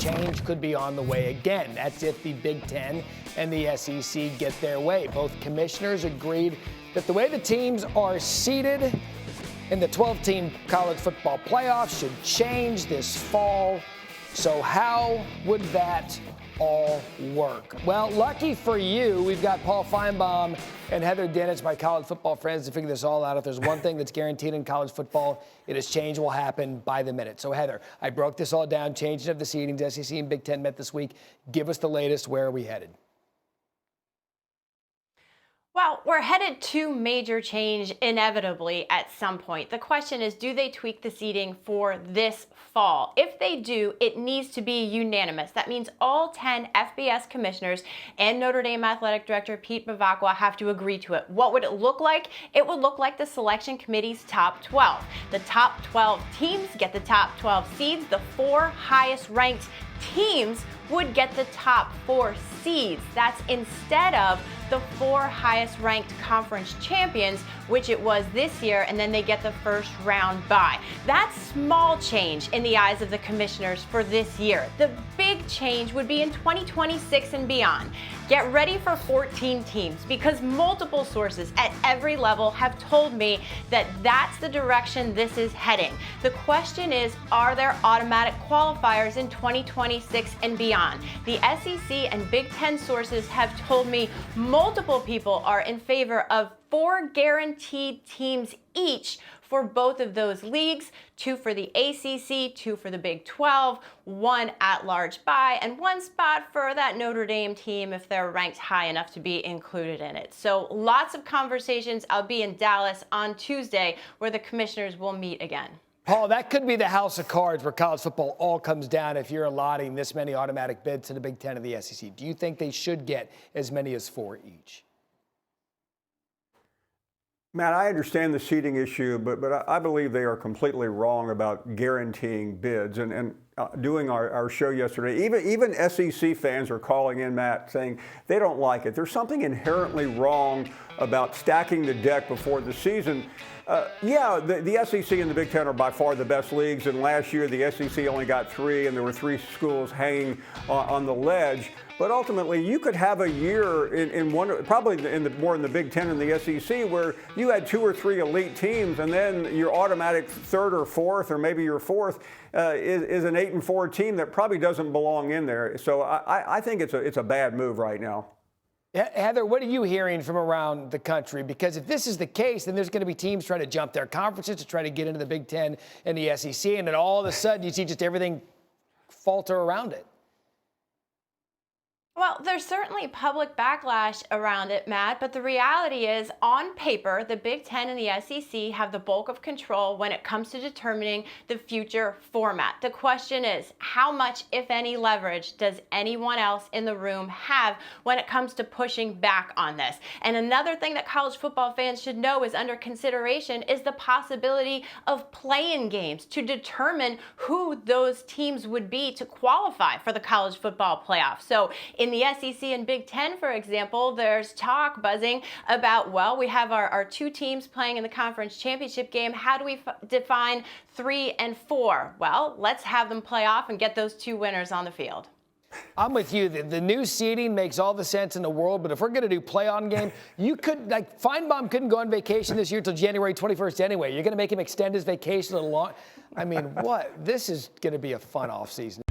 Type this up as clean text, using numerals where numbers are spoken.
change could be on the way again. That's if the Big Ten and the SEC get their way. Both commissioners agreed that the way the teams are seeded in the 12-team college football playoffs should change this fall. So how would that all work? Well, lucky for you, we've got Paul Finebaum and Heather Dinich, my college football friends, to figure this all out. If there's one thing that's guaranteed in college football, it is change will happen by the minute. So, Heather, I broke this all down, changing of the seedings. SEC and Big Ten met this week. Give us the latest. Where are we headed? Well, we're headed to major change inevitably at some point. The question is, do they tweak the seeding for this fall? If they do, it needs to be unanimous. That means all 10 FBS commissioners and Notre Dame Athletic Director Pete Bevacqua have to agree to it. What would it look like? It would look like the selection committee's top 12. The top 12 teams get the top 12 seeds. The 4 highest ranked teams would get the top 4 seeds. That's instead of the 4 highest ranked conference champions, which it was this year, and then they get the first round bye. That's small change in the eyes of the commissioners for this year. The big change would be in 2026 and beyond. Get ready for 14 teams, because multiple sources at every level have told me that that's the direction this is heading. The question is, are there automatic qualifiers in 2026 and beyond? The SEC and Big Ten sources have told me multiple people are in favor of 4 guaranteed teams each for both of those leagues, 2 for the ACC, 2 for the Big 12, 1 at-large bye, and 1 spot for that Notre Dame team if they're ranked high enough to be included in it. So lots of conversations. I'll be in Dallas on Tuesday where the commissioners will meet again. Paul, that could be the house of cards where college football all comes down if you're allotting this many automatic bids to the Big Ten and the SEC. Do you think they should get as many as 4 each? Matt, I understand the seating issue, but I believe they are completely wrong about guaranteeing bids. And doing our show yesterday, even SEC fans are calling in, Matt, saying they don't like it. There's something inherently wrong about stacking the deck before the season. The SEC and the Big Ten are by far the best leagues, and last year the SEC only got 3, and there were 3 schools hanging on the ledge. But ultimately, you could have a year in one, probably more in the Big Ten and the SEC, where you had 2 or 3 elite teams, and then your automatic 3rd or 4th, or maybe your 4th, is an 8-4 team that probably doesn't belong in there. So I think it's a bad move right now. Heather, what are you hearing from around the country? Because if this is the case, then there's going to be teams trying to jump their conferences to try to get into the Big Ten and the SEC, and then all of a sudden you see just everything falter around it. Well, there's certainly public backlash around it, Matt, but the reality is, on paper, the Big Ten and the SEC have the bulk of control when it comes to determining the future format. The question is, how much, if any, leverage does anyone else in the room have when it comes to pushing back on this? And another thing that college football fans should know is under consideration is the possibility of play-in games to determine who those teams would be to qualify for the college football playoff. So in the SEC and Big Ten, for example, there's talk buzzing about, well, we have our 2 teams playing in the conference championship game. How do we define 3 and 4? Well, let's have them play off and get those 2 winners on the field. I'm with you. The new seeding makes all the sense in the world, but if we're going to do play-on game, you could, like, Finebaum couldn't go on vacation this year until January 21st anyway. You're going to make him extend his vacation a little long. I mean, what? This is going to be a fun offseason.